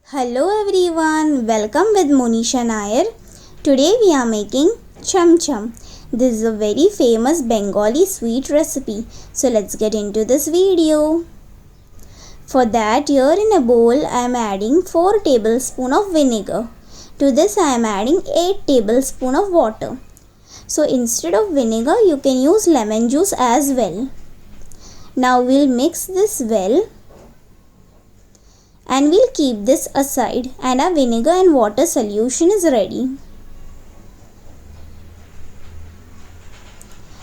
Hello everyone, welcome with Monisha Nair. Today we are making cham cham. This is a very famous Bengali sweet recipe. So let's get into this video. For that, here in a bowl I am adding 4 tablespoons of vinegar. To this I am adding 8 tablespoons of water. So instead of vinegar you can use lemon juice as well. Now we'll mix this well. And we'll keep this aside and our vinegar and water solution is ready.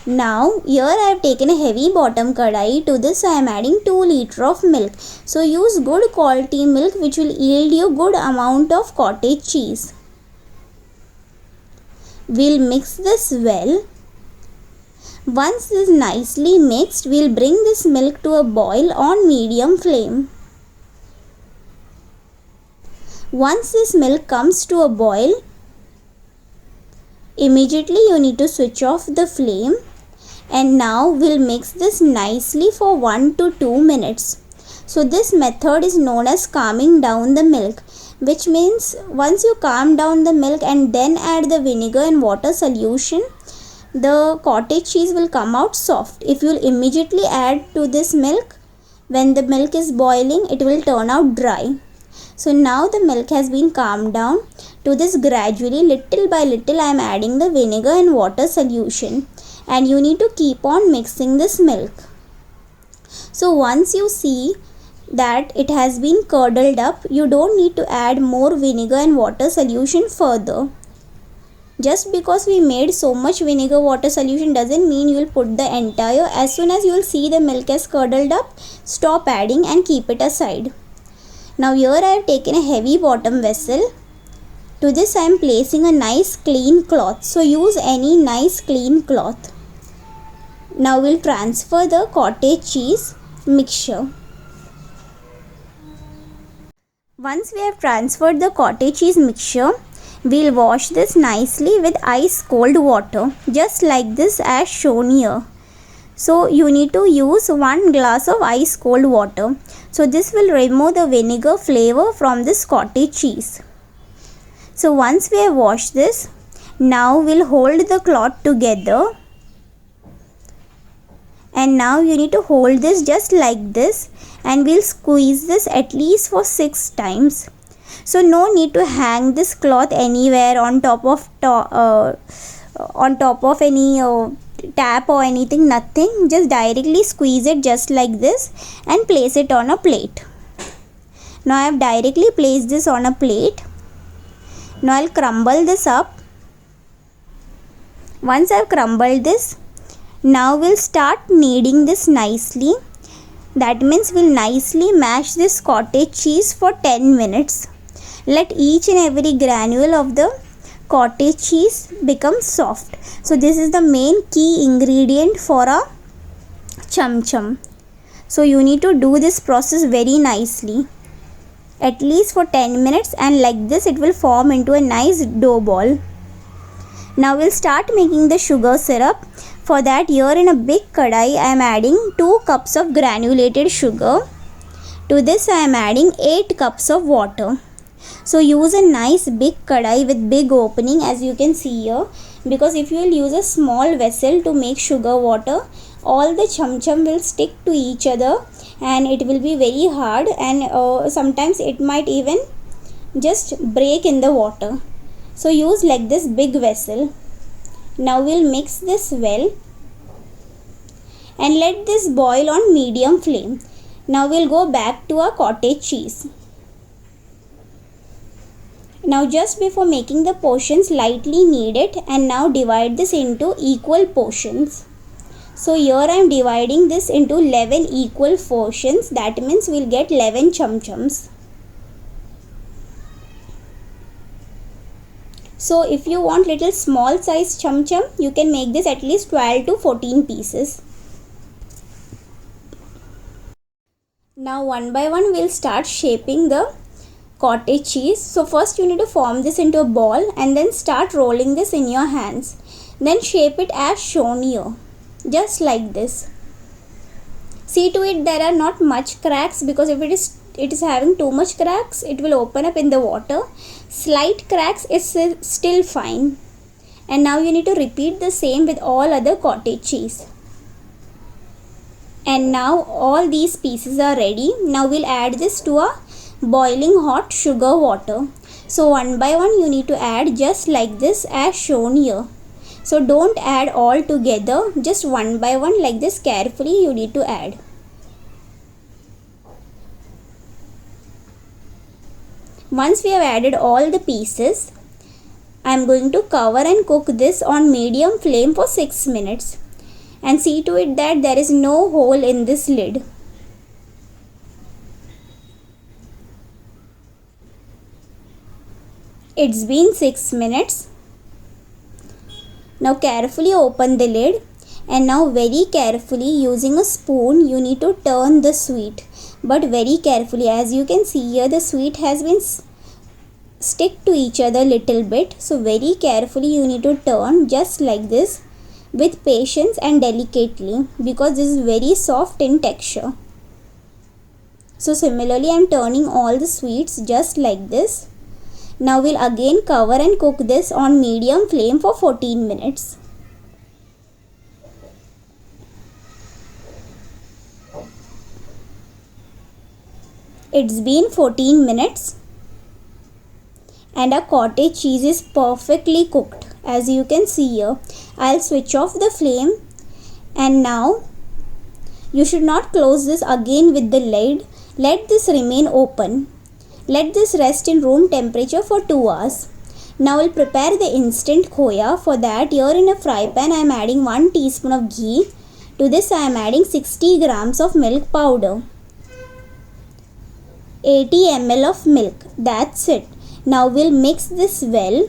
Now here I have taken a heavy bottom kadai. To this I am adding 2 liters of milk. So use good quality milk which will yield you good amount of cottage cheese. We'll mix this well. Once this is nicely mixed, we'll bring this milk to a boil on medium flame. Once this milk comes to a boil, immediately you need to switch off the flame, and now we'll mix this nicely for 1 to 2 minutes. So this method is known as calming down the milk, which means once you calm down the milk and then add the vinegar and water solution, the cottage cheese will come out soft. If you'll immediately add to this milk, when the milk is boiling, it will turn out dry. So now the milk has been calmed down. To this gradually, little by little, I am adding the vinegar and water solution. And you need to keep on mixing this milk. So once you see that it has been curdled up, you don't need to add more vinegar and water solution further. Just because we made so much vinegar water solution doesn't mean you will put the entire. As soon as you will see the milk has curdled up, stop adding and keep it aside. Now here I have taken a heavy bottom vessel. To this I am placing a nice clean cloth. So use any nice clean cloth. Now we'll transfer the cottage cheese mixture. Once we have transferred the cottage cheese mixture, we'll wash this nicely with ice cold water. Just like this as shown here. So you need to use 1 glass of ice cold water. So this will remove the vinegar flavor from this cottage cheese. So once we have washed this, now we'll hold the cloth together. And now you need to hold this just like this, and we'll squeeze this at least for 6 times. So no need to hang this cloth anywhere on top of any tap or anything, nothing. Just directly squeeze it just like this and place it on a plate. Now I have directly placed this on a plate. Now I'll crumble this up. Once I've crumbled this, now we'll start kneading this nicely. That means we'll nicely mash this cottage cheese for 10 minutes. Let each and every granule of the cottage cheese become soft. So this is the main key ingredient for a cham cham. So you need to do this process very nicely, at least for 10 minutes, and like this it will form into a nice dough ball. Now we'll start making the sugar syrup. For that, here in a big kadai I am adding 2 cups of granulated sugar. To this I am adding 8 cups of water. So use a nice big kadai with big opening, as you can see here, because if you will use a small vessel to make sugar water, all the cham cham will stick to each other and it will be very hard, and sometimes it might even just break in the water. So use like this big vessel. Now we'll mix this well and let this boil on medium flame. Now we'll go back to our cottage cheese. Now just before making the portions, lightly knead it and now divide this into equal portions. So here I am dividing this into 11 equal portions. That means we'll get 11 cham chams. So if you want little small size cham cham, you can make this at least 12 to 14 pieces. Now one by one we'll start shaping the cottage cheese. So first you need to form this into a ball and then start rolling this in your hands. Then shape it as shown here, just like this. See to it there are not much cracks, because if it is it is having too much cracks, it will open up in the water. Slight cracks is still fine. And now you need to repeat the same with all other cottage cheese. And now all these pieces are ready. Now we'll add this to a boiling hot sugar water. So one by one you need to add just like this as shown here. So don't add all together, just one by one like this carefully you need to add. Once we have added all the pieces, I am going to cover and cook this on medium flame for 6 minutes. And see to it that there is no hole in this lid. It's been 6 minutes. Now carefully open the lid, and now very carefully using a spoon you need to turn the sweet, but very carefully. As you can see here, the sweet has been stick to each other little bit, so very carefully you need to turn just like this with patience and delicately, because this is very soft in texture. So similarly I am turning all the sweets just like this. Now we'll again cover and cook this on medium flame for 14 minutes. It's been 14 minutes and our cottage cheese is perfectly cooked. As you can see here, I'll switch off the flame, and now you should not close this again with the lid. Let this remain open. Let this rest in room temperature for 2 hours. Now we'll prepare the instant khoya. For that, here in a fry pan I am adding 1 teaspoon of ghee. To this I am adding 60 grams of milk powder, 80 ml of milk. That's it. Now we'll mix this well.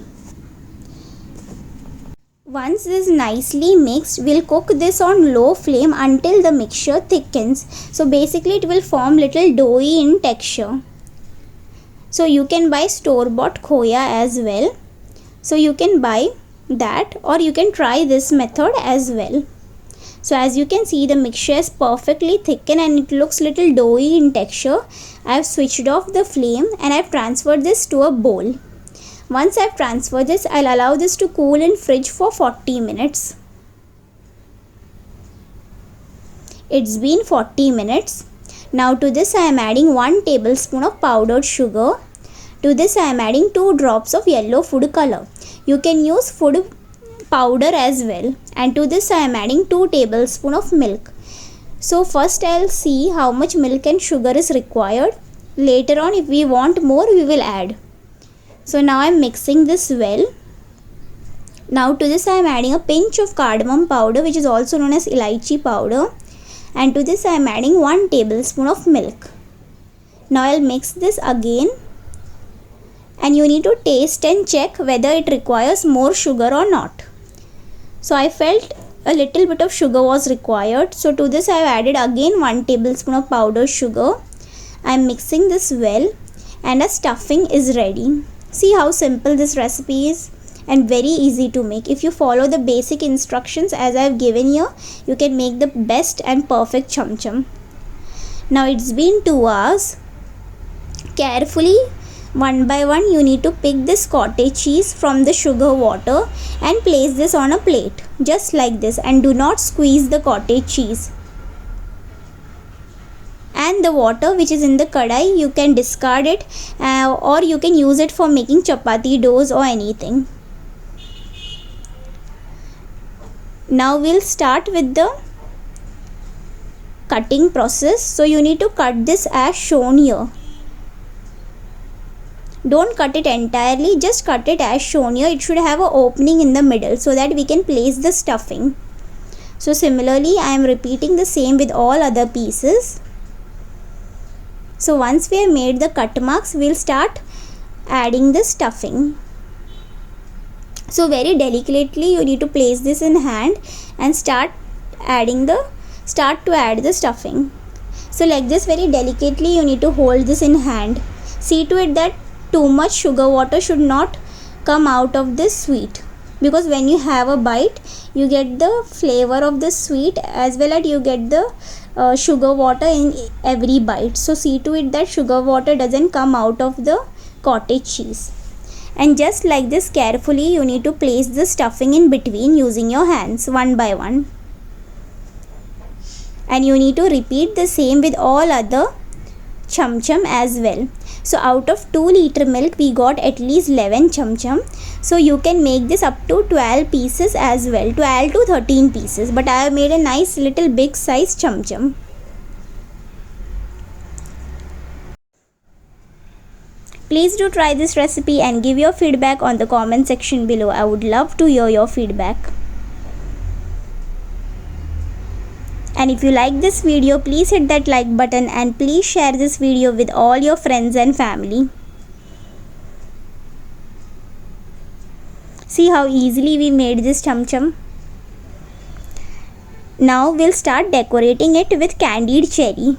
Once this nicely mixed, we'll cook this on low flame until the mixture thickens. So basically it will form little doughy in texture. So you can buy store-bought khoya as well. So you can buy that, or you can try this method as well. So as you can see, the mixture is perfectly thickened and it looks little doughy in texture. I have switched off the flame and I have transferred this to a bowl. Once I have transferred this, I'll allow this to cool in fridge for 40 minutes. It's been 40 minutes. Now to this I am adding 1 tablespoon of powdered sugar. To this I am adding 2 drops of yellow food color. You can use food powder as well. And to this I am adding 2 tablespoons of milk. So first I'll see how much milk and sugar is required. Later on, if we want more, we will add. So now I am mixing this well. Now to this I am adding a pinch of cardamom powder, which is also known as elaichi powder. And to this I am adding 1 tablespoon of milk. Now I'll mix this again. And you need to taste and check whether it requires more sugar or not. So I felt a little bit of sugar was required. So to this I have added again 1 tablespoon of powdered sugar. I am mixing this well and a stuffing is ready. See how simple this recipe is and very easy to make. If you follow the basic instructions as I have given here, you can make the best and perfect cham cham. Now it's been 2 hours. Carefully, one by one, you need to pick this cottage cheese from the sugar water and place this on a plate just like this, and do not squeeze the cottage cheese. And the water which is in the kadai, you can discard it or you can use it for making chapati doughs or anything. Now we'll start with the cutting process. So you need to cut this as shown here. Don't cut it entirely, just cut it as shown here. It should have an opening in the middle so that we can place the stuffing. So similarly, I am repeating the same with all other pieces. So once we have made the cut marks, we'll start adding the stuffing. So very delicately you need to place this in hand and start to add the stuffing. So like this, very delicately you need to hold this in hand. See to it that too much sugar water should not come out of this sweet. because when you have a bite you get the flavor of the sweet as well as you get the sugar water in every bite. So see to it that sugar water doesn't come out of the cottage cheese. And just like this, carefully you need to place the stuffing in between using your hands one by one. And you need to repeat the same with all other chum chum as well. So out of 2 liter milk we got at least 11 chum chum. So you can make this up to 12 pieces as well, 12 to 13 pieces, but I have made a nice little big size chum chum. Please do try this recipe and give your feedback on the comment section below. I would love to hear your feedback. And if you like this video, please hit that like button and please share this video with all your friends and family. See how easily we made this chum chum. Now we'll start decorating it with candied cherry.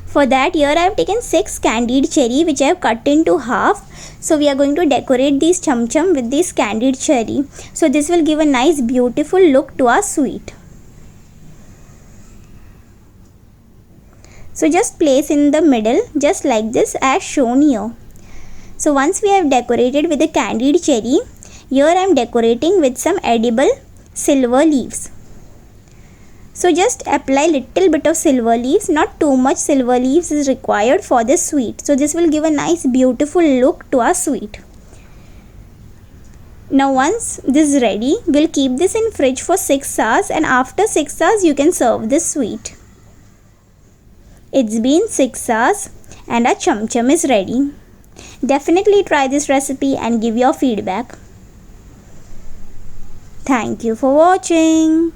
For that, here I have taken 6 candied cherry which I have cut into half. So we are going to decorate these chum chum with this candied cherry. So this will give a nice beautiful look to our sweet. So just place in the middle just like this as shown here. So once we have decorated with the candied cherry, here I am decorating with some edible silver leaves. So just apply little bit of silver leaves, not too much silver leaves is required for this sweet. So this will give a nice beautiful look to our sweet. Now once this is ready, we'll keep this in fridge for 6 hours and after 6 hours you can serve this sweet. It's been 6 hours and our chum chum is ready. Definitely try this recipe and give your feedback. Thank you for watching.